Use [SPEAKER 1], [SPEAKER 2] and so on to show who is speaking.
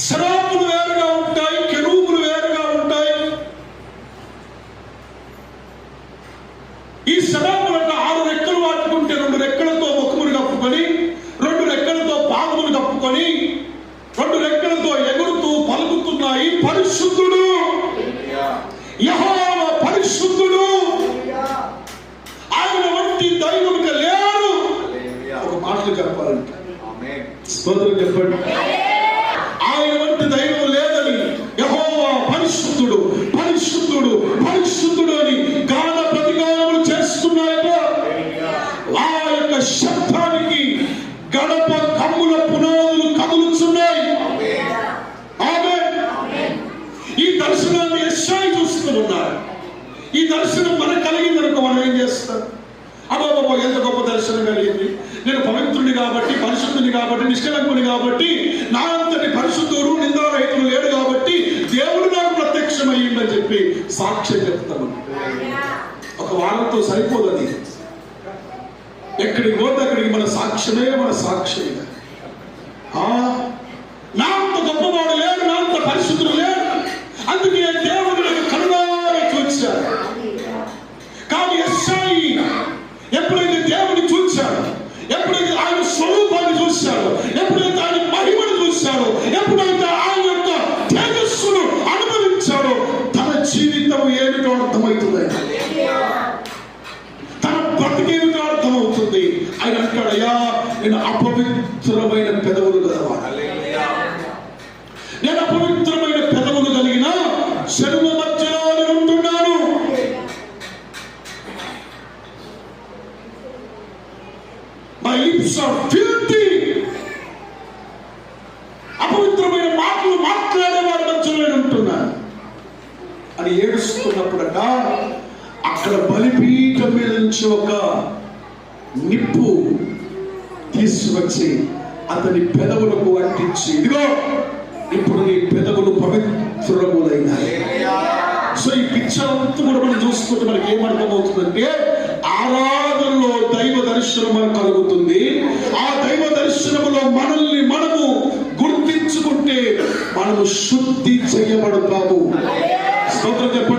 [SPEAKER 1] శరాపులు వేరుగా ఉంటాయి, కెరూబులు వేరుగా ఉంటాయి. ఈ శరాపులకు 6 రెక్కలు వాటుకుంటే 2 రెక్కలతో ముఖమును కప్పుకొని, 2 రెక్కలతో పాదములు కప్పుకొని, 2 రెక్కలతో ఎగురుతూ పలుకుతున్నాయి, పరిశుద్ధుడు యెహోవా పరిశుద్ధుడు, ఆయన వంటి దైవముగా లేరు. ఒక మాటలు చెప్పాలంటే స్తోత్రం చెప్పండి. ఆయన వంటి దైవం లేదని, యెహోవా పరిశుద్ధుడు పరిశుద్ధుడు పరిశుద్ధుడు అని గాన ప్రతిగానములు చేస్తున్నాయట. ఆ యొక్క శబ్దానికి గడప కమ్ముల పునాదులు కదులుతున్నాయి. ఈ దర్శనాన్ని యెషయా చూస్తూ ఉన్నారు. ఈ దర్శనం మనకు కలిగిందనుకో మనం ఏం చేస్తాం? అబ్బాబా ఎంత గొప్ప దర్శనం కలిగింది, నేను పవిత్రుని కాబట్టి, పరిశుద్ధుని కాబట్టి, నిష్కలంకుని కాబట్టి, నా అంతటి పరిశుద్ధుడు నిందారహితుడు లేడు కాబట్టి దేవుడు నాకు ప్రత్యక్షమయ్యిందని చెప్పి సాక్ష్యం చెప్తాను. ఒక వారంతో సరిపోదని, ఎక్కడికి పోతే అక్కడికి మన సాక్ష్యమే మన సాక్ష్యమే. నా అంత గొప్పవాడు లేడు, నా అంత పరిశుద్ధుడు లేడు, అందుకే దేవుడు నాకు కనులారా చూచాడు. కానీ యెషయా ఎప్పుడైతే దేవుని చూశాడు, ఎప్పుడైతే ఆయన స్వరూపాన్ని చూశాడు, ఎప్పుడైతే ఆయన మహిమను చూశాడు, ఎప్పుడైతే ఆయన యొక్క తేజస్సును అనుభవించాడో తన జీవితం ఏమిటో అర్థమవుతుంది, తన బ్రతికేమిటో అర్థమవుతుంది. ఆయన అంటాడు, అయ్యా నేను అపవిత్రమైన పెదవులు గలవాడు, నేను అపవిత్రమైన పెదవులు కలిగిన శర్మ మధ్యలో ఉంటున్నాను. My lips are filthy. అపవిత్రమైన మాటలు మాట్లాడేవాడు మధ్యలో ఉంటున్నాను అని ఏడుస్తున్నప్పుడట అక్కడ బలిపీఠం మీద నుంచి ఒక నిప్పు తీసుకొచ్చి అతని పెదవులకు అంటించి, ఇదిగో ఇప్పుడు నీ పెదవులు పవిత్రములైనాయి. సో ఈ పిక్చర్ అంతా కూడా మనం చూసుకుంటే మనకి ఏమర్థమవుతుందంటే, ఆరాధనలో దైవ దర్శనం మనకు కలుగుతుంది. ఆ దైవ దర్శనములో మనల్ని మనము గుర్తించుకుంటే మనము శుద్ధి చేయబడతాము. స్తోత్రం చెప్పండి.